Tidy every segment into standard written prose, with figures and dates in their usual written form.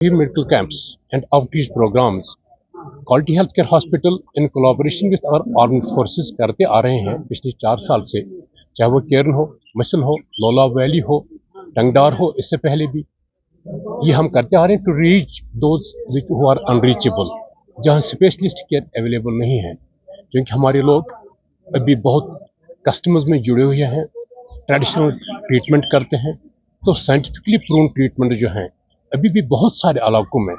medical camps and outreach programs. Quality health care hospital in collaboration with our armed forces करते आ रहे हैं पिछले 4 साल से, चाहे वो केरन हो, मसल हो, लोला वैली हो, टंगडार हो, इससे पहले भी ये हम करते आ रहे हैं to reach those who are unreachable, जहाँ स्पेशलिस्ट केयर अवेलेबल नहीं है, क्योंकि हमारे लोग अभी बहुत कस्टमर्स में जुड़े हुए हैं, ट्रेडिशनल ट्रीटमेंट करते हैं, तो साइंटिफिकली प्रूवन ट्रीटमेंट जो है अभी भी बहुत सारे इलाकों में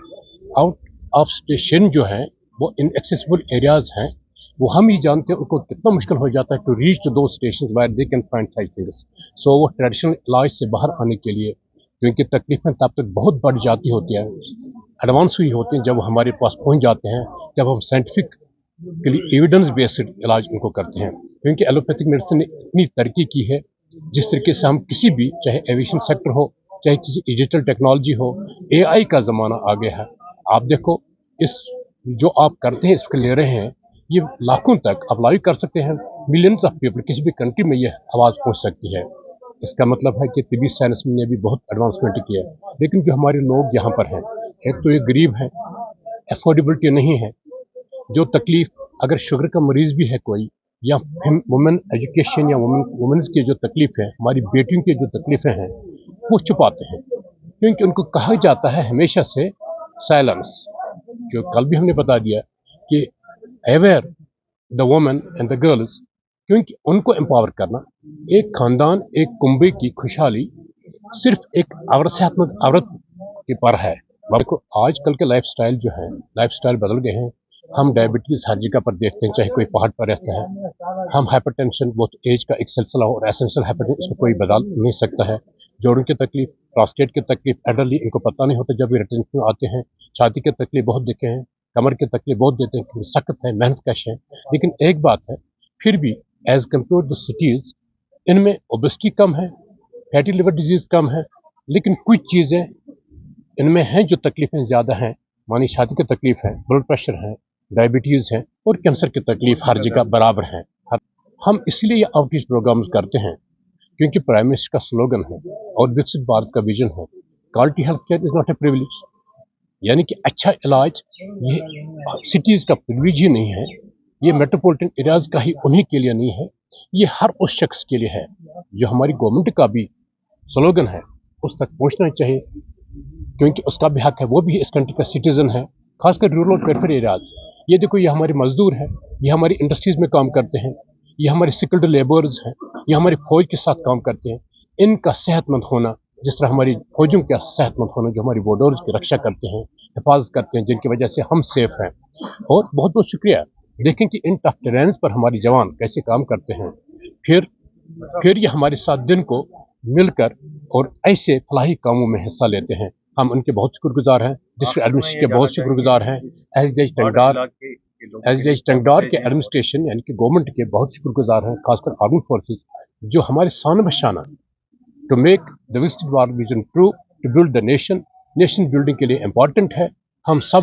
आउट ऑफ स्टेशन जो है वो इनएक्सेसिबल एरियाज हैं, वो हम ही जानते हैं उनको कितना मुश्किल हो जाता है टू रीच टू दो station where they can find site things. So वो ट्रेडिशनल इलाज से बाहर आने के लिए, क्योंकि तकलीफें तब तक बहुत बढ़ जाती होती है, एडवांस हुई होती हैं जब वो हमारे पास पहुंच जाते हैं, जब हम साइंटिफिकली एविडेंस बेस्ड इलाज उनको करते हैं, क्योंकि एलोपैथिक मेडिसिन ने इतनी तरक्की की है, जिस तरीके से हम किसी भी, चाहे एविएशन सेक्टर हो, चाहे किसी डिजिटल टेक्नोलॉजी हो, AI का ज़माना आ गया है। आप देखो, इस जो आप करते हैं, इसको ले रहे हैं, ये लाखों तक अप्लाई कर सकते हैं, मिलियंस ऑफ पीपल, किसी भी कंट्री में ये आवाज़ पहुंच सकती है। इसका मतलब है कि तिब्बी साइंस ने भी बहुत एडवांसमेंट किया है, लेकिन जो हमारे लोग यहाँ पर हैं, एक तो ये गरीब हैं, अफोर्डेबिलिटी नहीं है, जो तकलीफ, अगर शुगर का मरीज भी है कोई, या वुमेन एजुकेशन या वुमेन्स की जो तकलीफ है, हमारी बेटियों की जो तकलीफें हैं, वो छुपाते हैं, क्योंकि उनको कहा जाता है हमेशा से साइलेंस। जो कल भी हमने बता दिया कि aware the women and the girls, क्योंकि उनको एम्पावर करना, एक खानदान, एक कुंबे की खुशहाली सिर्फ एक औरत, सेहतमंद औरत के पर है। देखो आजकल के लाइफस्टाइल जो है, लाइफस्टाइल बदल गए हैं। हम डायबिटीज हर जगह पर देखते हैं, चाहे कोई पहाड़ पर रहता है, हम हाइपरटेंशन, वो एज का एक सिलसिला हो, और एसेंशियल हाइपरटेंशन इसको कोई बदल नहीं सकता है। जोड़ों की तकलीफ, प्रोस्टेट की तकलीफ, एडरली, इनको पता नहीं होता जब ये रिटेंशन में आते हैं। छाती की तकलीफ बहुत देखे हैं, कमर की तकलीफ बहुत देते हैं, क्योंकि सख्त है, मेहनत कश है। लेकिन एक बात है, फिर भी एज कम्पेयर टू सिटीज, इनमें ओबेसिटी कम है, फैटी लिवर डिजीज कम है, लेकिन कुछ चीज़ें इनमें हैं जो तकलीफें ज़्यादा हैं। मानी छाती की तकलीफ है, ब्लड प्रेशर है, डायबिटीज़ है, और कैंसर की तकलीफ हर जगह बराबर है। हम इसलिए ये आउटरीच प्रोग्राम्स करते हैं, क्योंकि प्राइम मिनिस्टर का स्लोगन है और विकसित भारत का विजन है, quality health care is not a privilege, यानी कि अच्छा इलाज ये सिटीज़ का प्रिविलेज ही नहीं है, ये मेट्रोपॉलिटन एरियाज का ही उन्हीं के लिए नहीं है, ये हर उस शख्स के लिए है जो हमारी गवर्नमेंट का भी स्लोगन है, उस तक पहुँचना चाहिए, क्योंकि उसका भी हक है, वो भी इस कंट्री का सिटीजन है, खासकर रूरल और पेरिफेरल एरियाज। ये देखो, ये हमारे मजदूर हैं, ये हमारी इंडस्ट्रीज में काम करते हैं, ये हमारे स्किल्ड लेबर्स हैं, ये हमारी फौज के साथ काम करते हैं। इनका सेहतमंद होना, जिस तरह हमारी फौजों का सेहतमंद होना, जो हमारी बॉर्डर्स की रक्षा करते हैं, हिफाजत करते हैं, जिनकी वजह से हम सेफ हैं। और बहुत बहुत शुक्रिया, देखें कि इन टफ टेरेन्स पर हमारी जवान कैसे काम करते हैं, फिर ये हमारे साथ दिन को मिलकर और ऐसे फलाही कामों में हिस्सा लेते हैं। हम उनके बहुत शुक्रगुजार हैं, डिस्ट्रिक्ट एडमिनिस्ट्रेशन के बहुत शुक्रगुजार हैं, एसडीएच टंगडार के एडमिनिस्ट्रेशन यानी कि गवर्नमेंट के बहुत शुक्रगुजार हैं, खासकर आर्मी फोर्सेस, जो हमारे शान बशाना to make the Viksit Bharat vision true, to build the nation building के लिए इम्पॉर्टेंट है। हम सब